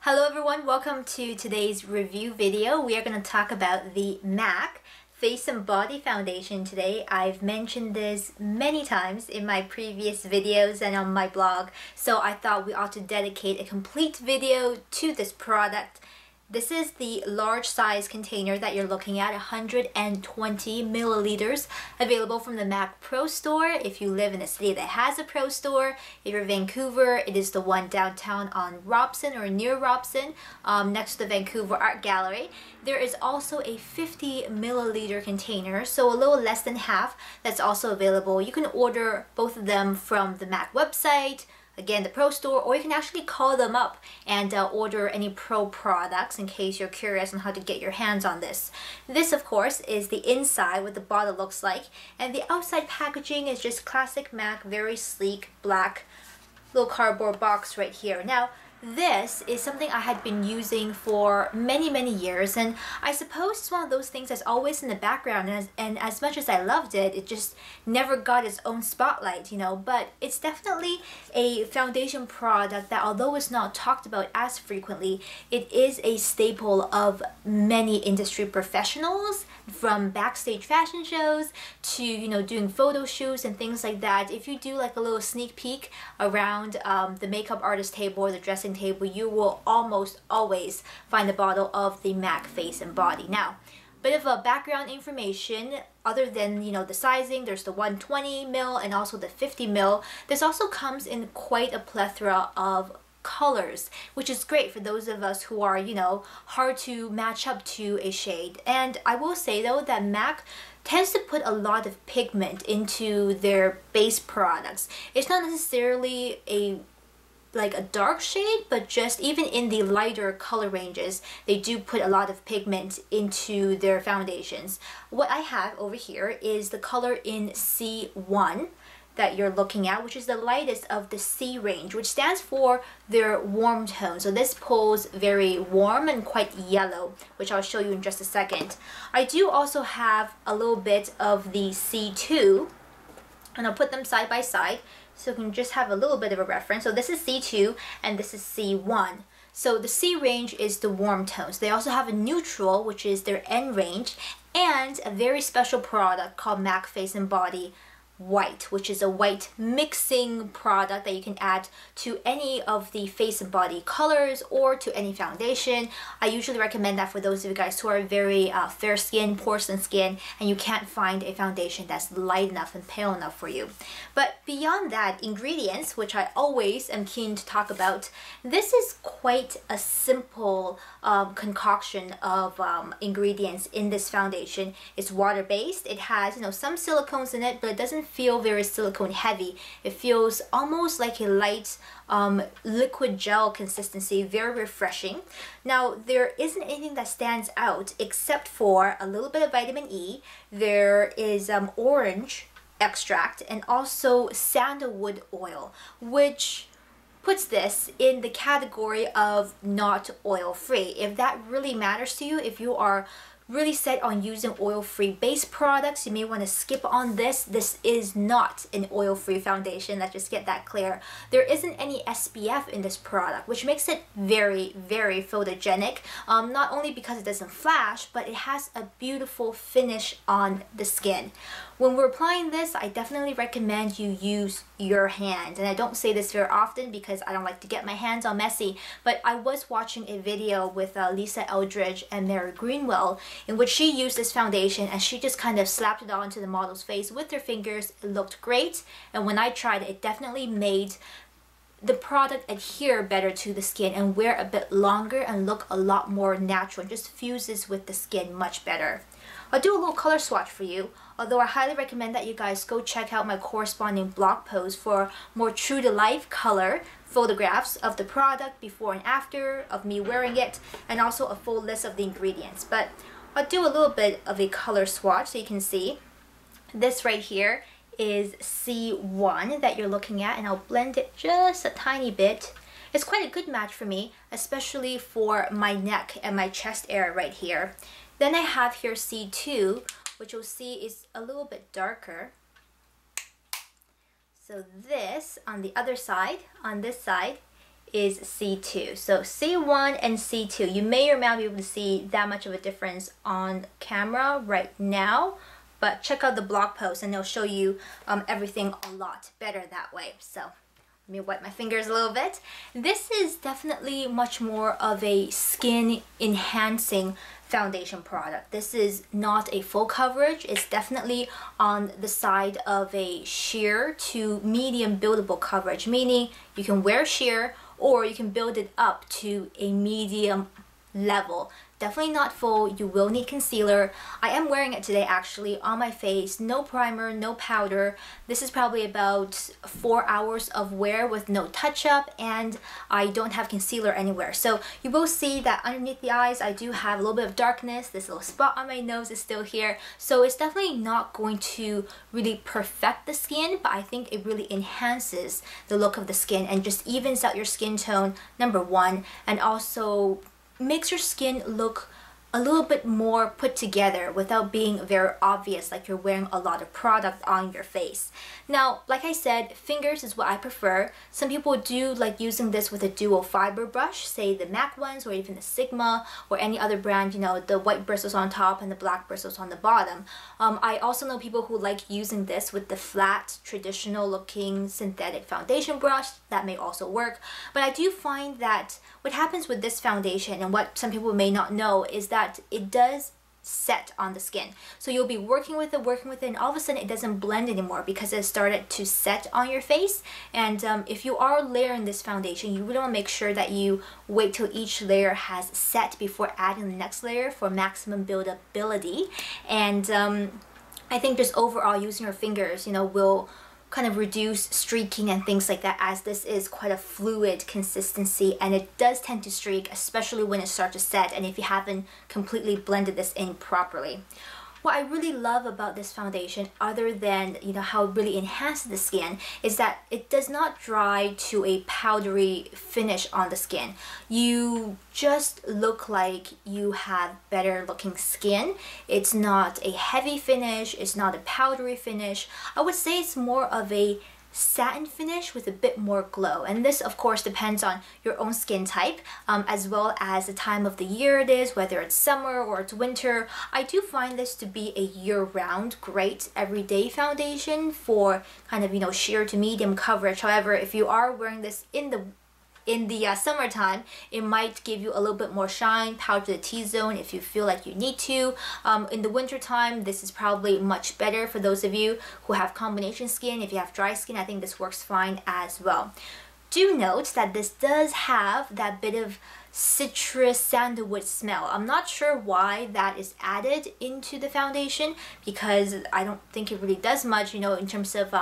Hello everyone, welcome to today's review video. We are going to talk about the MAC Face and Body Foundation today. I've mentioned this many times in my previous videos and on my blog, so I thought we ought to dedicate a complete video to this product. This is the large size container that you're looking at, 120 milliliters, available from the MAC Pro Store. If you live in a city that has a Pro Store, if you're Vancouver, it is the one downtown on Robson or near Robson, next to the Vancouver Art Gallery. There is also a 50 milliliter container, so a little less than half, that's also available. You can order both of them from the MAC website, again, the Pro Store, or you can actually call them up and order any Pro products in case you're curious on how to get your hands on this. This, of course, is the inside, what the bottle looks like, and the outside packaging is just classic MAC, very sleek, black, little cardboard box right here. Now, this is something I had been using for many years, and I suppose it's one of those things that's always in the background, and as much as I loved it, it just never got its own spotlight, you know. But it's definitely a foundation product that, although it's not talked about as frequently, it is a staple of many industry professionals, from backstage fashion shows to, you know, doing photo shoots and things like that. If you do like a little sneak peek around the makeup artist table or the dressing table, you will almost always find a bottle of the MAC Face and Body. Now, bit of a background information, other than, you know, the sizing, there's the 120 mil and also the 50 mil. This also comes in quite a plethora of colors, which is great for those of us who are, you know, hard to match up to a shade. And I will say though that MAC tends to put a lot of pigment into their base products. It's not necessarily a dark shade, but just even in the lighter color ranges, they do put a lot of pigment into their foundations. What I have over here is the color in C1 that you're looking at, which is the lightest of the C range, which stands for their warm tone. So this pulls very warm and quite yellow, which I'll show you in just a second. I do also have a little bit of the C2, and I'll put them side by side so you can just have a little bit of a reference. So this is C2 and this is C1. So the C range is the warm tones. They also have a neutral, which is their N range, and a very special product called MAC Face and Body White, which is a white mixing product that you can add to any of the face and body colors or to any foundation. I usually recommend that for those of you guys who are very fair skin, porcelain skin, and you can't find a foundation that's light enough and pale enough for you. But beyond that, ingredients, which I always am keen to talk about, this is quite a simple concoction of ingredients in this foundation. It's water-based. It has, you know, some silicones in it, but it doesn't feel very silicone heavy. It feels almost like a light liquid gel consistency, very refreshing. Now, there isn't anything that stands out except for a little bit of vitamin E. There is orange extract and also sandalwood oil, which puts this in the category of not oil-free. If that really matters to you, if you are really set on using oil-free base products, you may want to skip on this. This is not an oil-free foundation. Let's just get that clear. There isn't any SPF in this product, which makes it very photogenic. Not only because it doesn't flash, but it has a beautiful finish on the skin. When we're applying this, I definitely recommend you use your hand. And I don't say this very often because I don't like to get my hands all messy, but I was watching a video with Lisa Eldridge and Mary Greenwell in which she used this foundation and she just kind of slapped it onto the model's face with her fingers. It looked great, and when I tried it, it definitely made the product adhere better to the skin and wear a bit longer and look a lot more natural and just fuses with the skin much better. I'll do a little color swatch for you, although I highly recommend that you guys go check out my corresponding blog post for more true-to-life color photographs of the product before and after, of me wearing it, and also a full list of the ingredients. But I'll do a little bit of a color swatch so you can see. This right here is C1 that you're looking at, and I'll blend it just a tiny bit. It's quite a good match for me, especially for my neck and my chest area right here. Then I have here C2, which you'll see is a little bit darker. So this, on the other side, on this side, is C2. So C1 and C2, you may or may not be able to see that much of a difference on camera right now, but check out the blog post and it'll show you everything a lot better that way. So let me wipe my fingers a little bit. This is definitely much more of a skin enhancing foundation product. This is not a full coverage. It's definitely on the side of a sheer to medium buildable coverage, meaning you can wear sheer or you can build it up to a medium level. Definitely not full. You will need concealer. I am wearing it today actually on my face. No primer, no powder. This is probably about 4 hours of wear with no touch-up, and I don't have concealer anywhere. So you will see that underneath the eyes I do have a little bit of darkness. This little spot on my nose is still here. So it's definitely not going to really perfect the skin, but I think it really enhances the look of the skin and just evens out your skin tone, number one, and also makes your skin look a little bit more put together without being very obvious like you're wearing a lot of product on your face. Now, like I said, fingers is what I prefer. Some people do like using this with a dual fiber brush, say the MAC ones or even the Sigma or any other brand, you know, the white bristles on top and the black bristles on the bottom. I also know people who like using this with the flat, traditional looking synthetic foundation brush. That may also work. But I do find that what happens with this foundation and what some people may not know is that it does set on the skin. So you'll be working with it, and all of a sudden it doesn't blend anymore because it started to set on your face. And if you are layering this foundation, you really want to make sure that you wait till each layer has set before adding the next layer for maximum buildability. And I think just overall using your fingers, you know, will kind of reduce streaking and things like that, as this is quite a fluid consistency and it does tend to streak, especially when it starts to set and if you haven't completely blended this in properly. What I really love about this foundation, other than, you know, how it really enhances the skin, is that it does not dry to a powdery finish on the skin. You just look like you have better looking skin. It's not a heavy finish, it's not a powdery finish. I would say it's more of a satin finish with a bit more glow, and this of course depends on your own skin type, as well as the time of the year it is, whether it's summer or it's winter. I do find this to be a year-round great everyday foundation for kind of, you know, sheer to medium coverage. However, if you are wearing this in the summertime, it might give you a little bit more shine, powder the T-zone if you feel like you need to. In the winter time, this is probably much better for those of you who have combination skin. If you have dry skin, I think this works fine as well. Do note that this does have that bit of citrus sandalwood smell. I'm not sure why that is added into the foundation because I don't think it really does much, you know, in terms of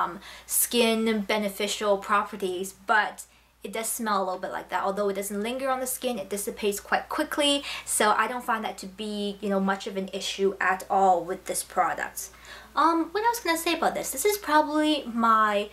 skin beneficial properties, but it does smell a little bit like that. Although it doesn't linger on the skin, it dissipates quite quickly. So I don't find that to be, you know, much of an issue at all with this product. What else can I say about this? This is probably my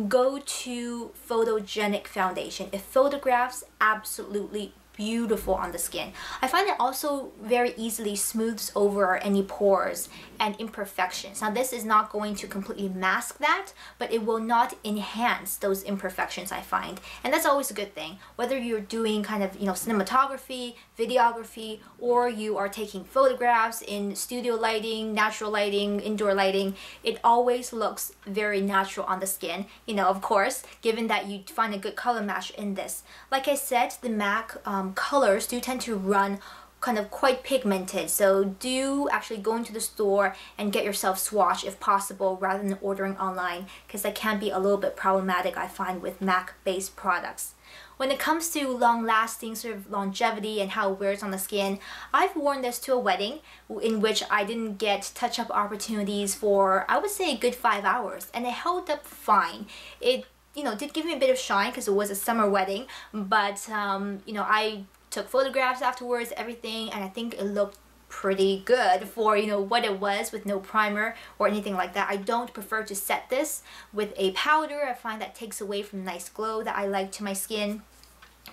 go-to photogenic foundation. It photographs absolutely beautiful on the skin. I find it also very easily smooths over any pores and imperfections. Now this is not going to completely mask that, but it will not enhance those imperfections, I find. And that's always a good thing. Whether you're doing kind of, you know, cinematography, videography, or you are taking photographs in studio lighting, natural lighting, indoor lighting, it always looks very natural on the skin. You know, of course, given that you find a good color match in this. Like I said, the MAC colors do tend to run kind of quite pigmented, so do actually go into the store and get yourself swatched if possible rather than ordering online, because that can be a little bit problematic, I find, with MAC based products. When it comes to long-lasting sort of longevity and how it wears on the skin, I've worn this to a wedding in which I didn't get touch-up opportunities for, I would say, a good 5 hours, and it held up fine. It, you know, did give me a bit of shine because it was a summer wedding, but you know, I took photographs afterwards, everything, and I think it looked pretty good for, you know, what it was, with no primer or anything like that. I don't prefer to set this with a powder. I find that takes away from the nice glow that I like to my skin.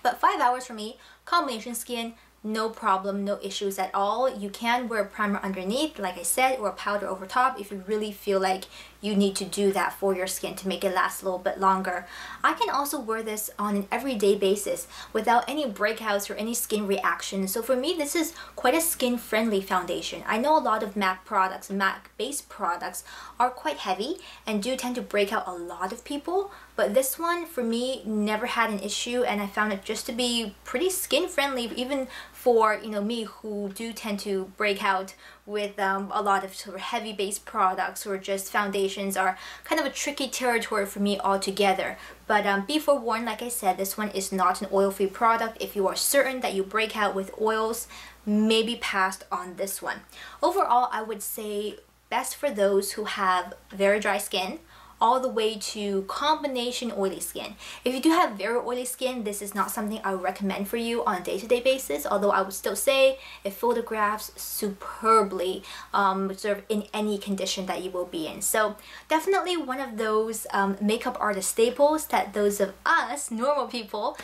But 5 hours for me, combination skin, no problem, no issues at all. You can wear a primer underneath, like I said, or a powder over top if you really feel like you need to do that for your skin to make it last a little bit longer. I can also wear this on an everyday basis without any breakouts or any skin reactions. So for me, this is quite a skin-friendly foundation. I know a lot of MAC products, MAC-based products, are quite heavy and do tend to break out a lot of people, but this one for me never had an issue, and I found it just to be pretty skin-friendly, even for me who do tend to break out with a lot of sort of heavy based products, or just foundations are kind of a tricky territory for me altogether. But be forewarned, like I said, this one is not an oil-free product. If you are certain that you break out with oils, maybe pass on this one. Overall, I would say best for those who have very dry skin, all the way to combination oily skin. If you do have very oily skin, this is not something I would recommend for you on a day-to-day basis, although I would still say it photographs superbly sort of in any condition that you will be in. So definitely one of those makeup artist staples that those of us, normal people,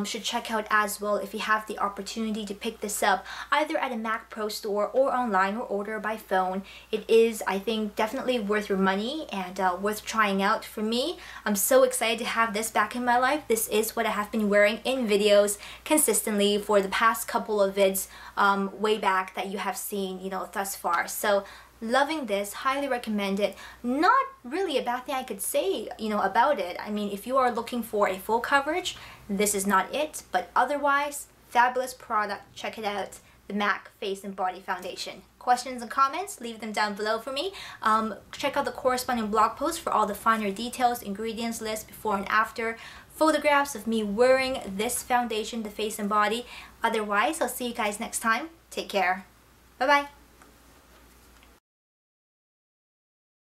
should check out as well if you have the opportunity to pick this up either at a MAC Pro store or online, or order by phone. It is, I think, definitely worth your money and worth trying out. For me, I'm so excited to have this back in my life. This is what I have been wearing in videos consistently for the past couple of vids way back that you have seen, thus far. So loving this, highly recommend it. Not really a bad thing I could say, about it. I mean, if you are looking for a full coverage, this is not it, but otherwise, fabulous product. Check it out, the MAC Face and Body Foundation. Questions and comments, leave them down below for me. Check out the corresponding blog post for all the finer details, ingredients list, before and after, photographs of me wearing this foundation, the Face and Body. Otherwise, I'll see you guys next time. Take care. Bye-bye.